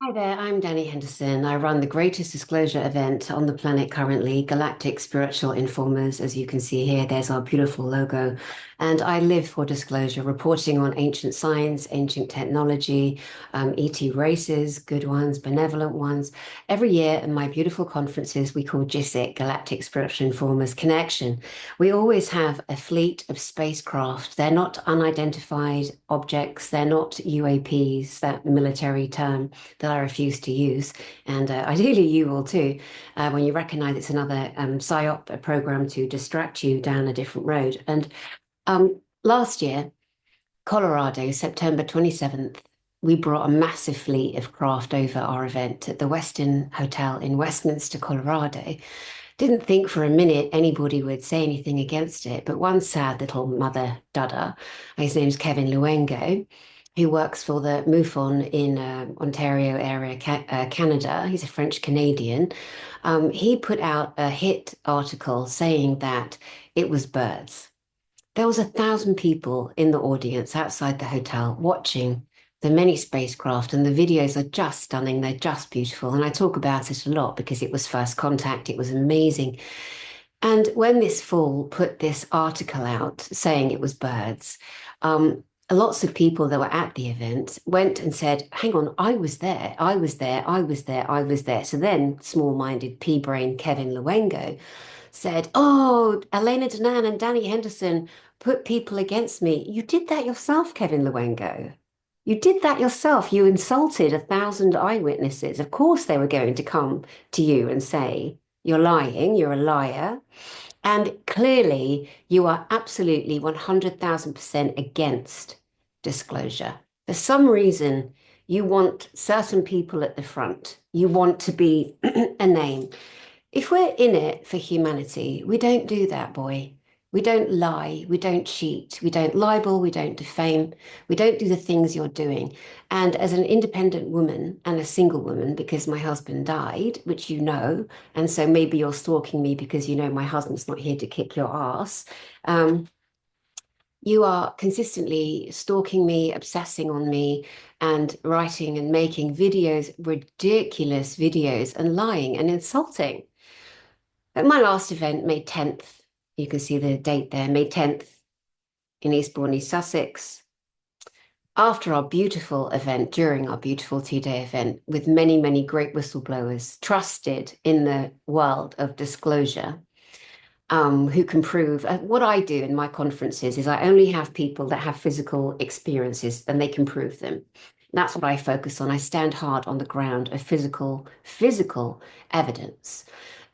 Hi there, I'm Danny Henderson. I run the greatest disclosure event on the planet currently, Galactic Spiritual Informers. As you can see here, there's our beautiful logo. And I live for disclosure, reporting on ancient science, ancient technology, ET races, good ones, benevolent ones. Every year in my beautiful conferences, we call GISIC, Galactic Spiritual Informers Connection. We always have a fleet of spacecraft. They're not unidentified objects, they're not UAPs, that military term that I refuse to use. And ideally, you will too, when you recognize it's another PSYOP, a program to distract you down a different road. And last year, Colorado, September 27th, we brought a massive fleet of craft over our event at the Westin Hotel in Westminster, Colorado. Didn't think for a minute anybody would say anything against it, but one sad little mother dudder, his name's Kevin Luengo, who works for the MUFON in Ontario area, Canada. He's a French Canadian. He put out a hit article saying that it was birds. There was 1,000 people in the audience outside the hotel watching the many spacecraft, and the videos are just stunning. They're just beautiful. And I talk about it a lot because it was first contact. It was amazing. And when this fool put this article out saying it was birds, lots of people that were at the event went and said, hang on, I was there, I was there, I was there, I was there. So then small-minded pea-brain Kevin Luengo said, oh, Elena Danan and Danny Henderson put people against me. You did that yourself, Kevin Luengo. You did that yourself. You insulted 1,000 eyewitnesses. Of course, they were going to come to you and say, you're lying, you're a liar. And clearly, you are absolutely 100,000% against disclosure. For some reason, you want certain people at the front. You want to be a name. If we're in it for humanity, we don't do that, boy. We don't lie, we don't cheat, we don't libel, we don't defame, we don't do the things you're doing. And as an independent woman and a single woman, because my husband died, which you know, and so maybe you're stalking me because you know my husband's not here to kick your ass. Um, you are consistently stalking me, obsessing on me, and writing and making videos, ridiculous videos, and lying and insulting. At my last event, May 10th, you can see the date there, May 10th in Eastbourne, East Sussex. After our beautiful event, during our beautiful 2-day event, with many, many great whistleblowers trusted in the world of disclosure, who can prove what I do in my conferences is I only have people that have physical experiences and they can prove them. That's what I focus on. I stand hard on the ground of physical evidence.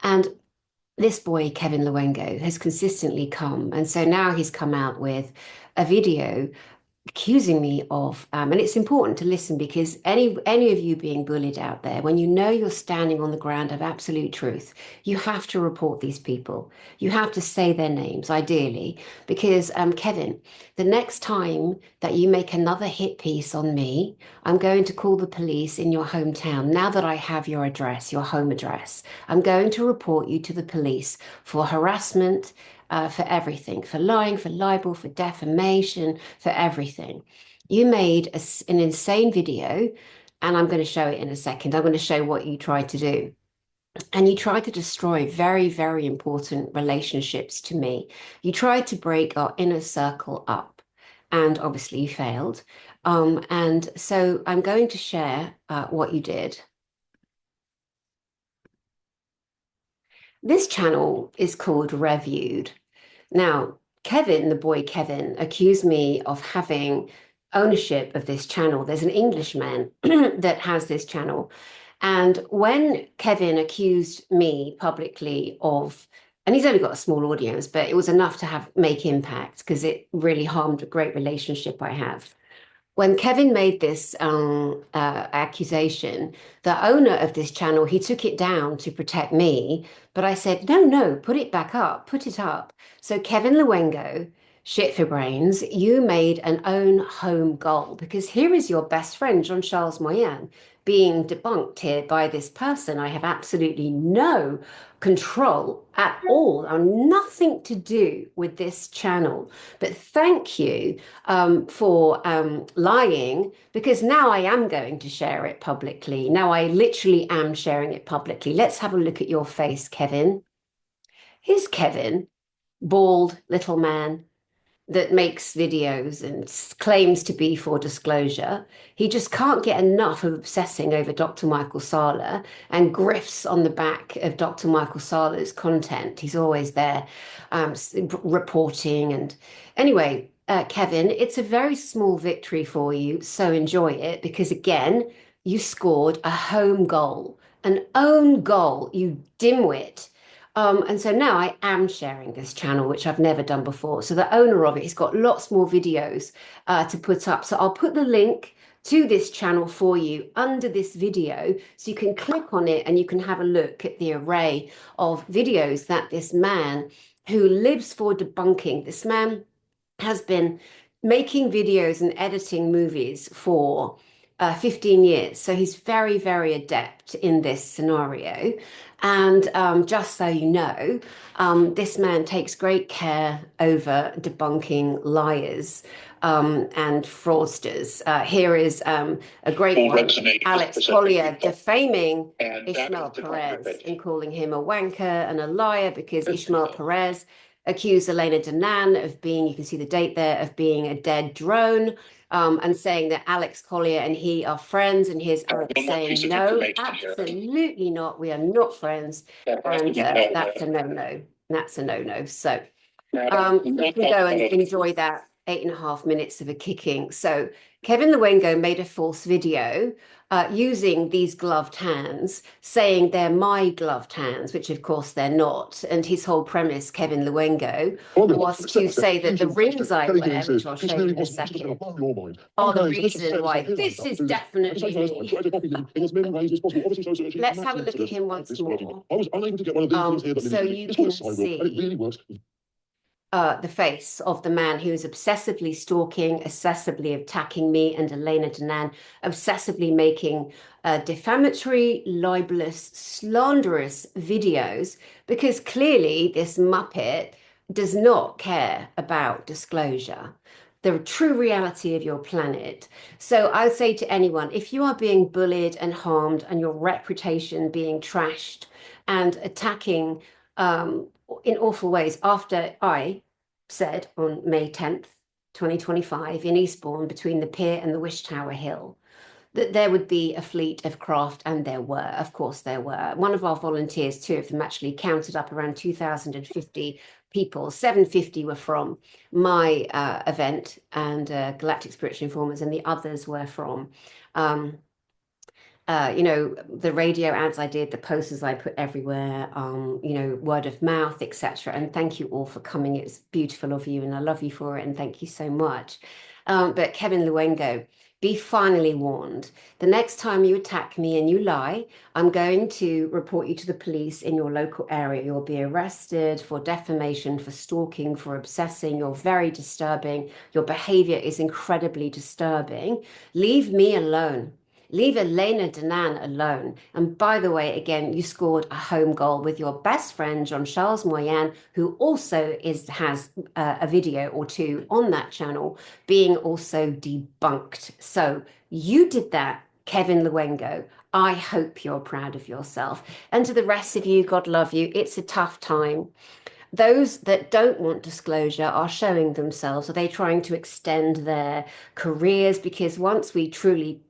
And this boy, Kevin Luengo, has consistently come. And so now he's come out with a video accusing me of, and it's important to listen because any of you being bullied out there, when you know you're standing on the ground of absolute truth, you have to report these people. You have to say their names, ideally, because Kevin, the next time that you make another hit piece on me, I'm going to call the police in your hometown. Now that I have your address, your home address, I'm going to report you to the police for harassment, for everything, for lying, for libel, for defamation, for everything. You made an insane video, and I'm going to show it in a second. I'm going to show what you tried to do. And you tried to destroy very, very important relationships to me. You tried to break our inner circle up, and obviously you failed. And so I'm going to share what you did. This channel is called Reviewed. Now, Kevin, the boy Kevin, accused me of having ownership of this channel. There's an Englishman that has this channel. And when Kevin accused me publicly of, and he's only got a small audience, but it was enough to have make impact because it really harmed a great relationship I have. When Kevin made this accusation, the owner of this channel, he took it down to protect me. But I said, no, no, put it back up, put it up. So Kevin Luengo shit for brains, you made an own home goal because here is your best friend, Jean-Charles Moyen, being debunked here by this person. I have absolutely no control at all, and nothing to do with this channel. But thank you for lying because now I am going to share it publicly. Now I literally am sharing it publicly. Let's have a look at your face, Kevin. Here's Kevin, bald little man that makes videos and claims to be for disclosure. He just can't get enough of obsessing over Dr. Michael Sala and grifts on the back of Dr. Michael Sala's content. He's always there reporting. And anyway, Kevin, it's a very small victory for you, so enjoy it because again, you scored a home goal, an own goal, you dimwit. And so now I am sharing this channel, which I've never done before. So the owner of it, he's got lots more videos to put up. So I'll put the link to this channel for you under this video so you can click on it and you can have a look at the array of videos that this man who lives for debunking, this man has been making videos and editing movies for 15 years. So he's very, very adept in this scenario. And just so you know, this man takes great care over debunking liars and fraudsters. Here is a great one. Alex Collier defaming Ishmael Perez and calling him a wanker and a liar because Ishmael Perez accused Elena Danan of being, you can see the date there, of being a dead drone, and saying that Alex Collier and he are friends. And here's Alex saying, no, absolutely not. We are not friends. And that's a no-no. That's a no-no. So you can go and enjoy that 8.5 minutes of a kicking. So Kevin Luengo made a false video using these gloved hands, saying they're my gloved hands, which of course they're not. And his whole premise, Kevin Luengo, was to say that the rings I wear, which I'll show you in a second, are the reason why this is definitely me. Let's have a look at him once more. So you can see the face of the man who is obsessively stalking, obsessively attacking me and Elena Danan, obsessively making defamatory, libelous, slanderous videos, because clearly this Muppet does not care about disclosure, the true reality of your planet. So I would say to anyone, if you are being bullied and harmed and your reputation being trashed and attacking in awful ways after I said on May 10th, 2025, in Eastbourne, between the pier and the Wish Tower Hill, that there would be a fleet of craft, and there were, of course, there were. One of our volunteers, two of them actually counted up around 2,050 people. 750 were from my event and Galactic Spiritual Informers, and the others were from the radio ads I did, the posters I put everywhere, word of mouth, etc. And thank you all for coming. It's beautiful of you, and I love you for it, and thank you so much. But Kevin Luengo, be finally warned. The next time you attack me and you lie, I'm going to report you to the police in your local area. You'll be arrested for defamation, for stalking, for obsessing. You're very disturbing. Your behavior is incredibly disturbing. Leave me alone. Leave Elena Danan alone. And by the way, again, you scored a home goal with your best friend, Jean-Charles Moyen, who also has a video or two on that channel being also debunked. So you did that, Kevin Luengo. I hope you're proud of yourself. And to the rest of you, God love you. It's a tough time. Those that don't want disclosure are showing themselves. Are they trying to extend their careers? Because once we truly,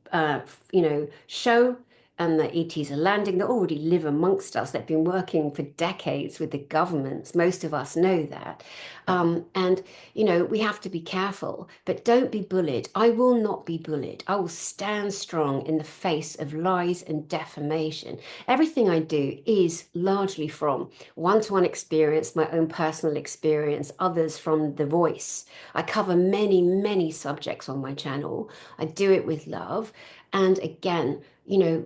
show and the ETs are landing, they already live amongst us. They've been working for decades with the governments. Most of us know that. We have to be careful, but don't be bullied. I will not be bullied. I will stand strong in the face of lies and defamation. Everything I do is largely from one-to-one experience, my own personal experience, others from The Voice. I cover many, many subjects on my channel. I do it with love. And again,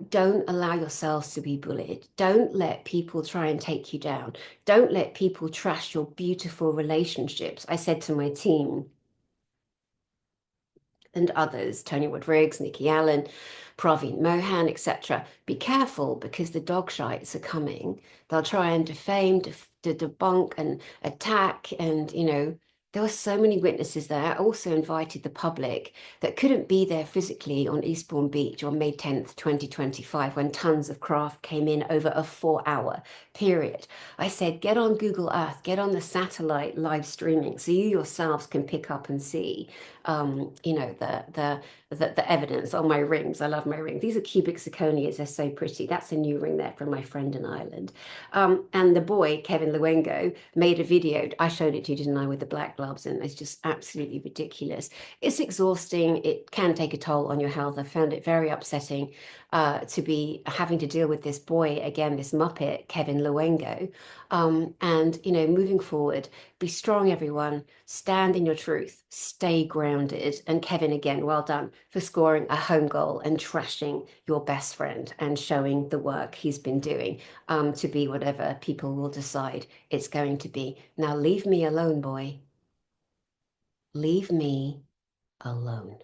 don't allow yourselves to be bullied. Don't let people try and take you down. Don't let people trash your beautiful relationships. I said to my team, and others, Tony Wood-Riggs, Nikki Allen, Praveen Mohan, etc. Be careful because the dog shites are coming. They'll try and defame, debunk, and attack. And, there were so many witnesses there. I also invited the public that couldn't be there physically on Eastbourne Beach on May 10th, 2025, when tons of craft came in over a 4 hour period. I said, get on Google Earth, get on the satellite live streaming so you yourselves can pick up and see the evidence on my rings. I love my ring. These are cubic zirconias. They're so pretty. That's a new ring there from my friend in Ireland. And the boy, Kevin Luengo, made a video. I showed it to you, didn't I, with the black gloves, and it's just absolutely ridiculous. It's exhausting. It can take a toll on your health. I found it very upsetting to be having to deal with this boy again, this Muppet, Kevin Luengo. And moving forward, be strong, everyone. Stand in your truth. Stay grounded. And Kevin, again, well done for scoring a home goal and trashing your best friend and showing the work he's been doing to be whatever people will decide it's going to be. Now, leave me alone, boy. Leave me alone.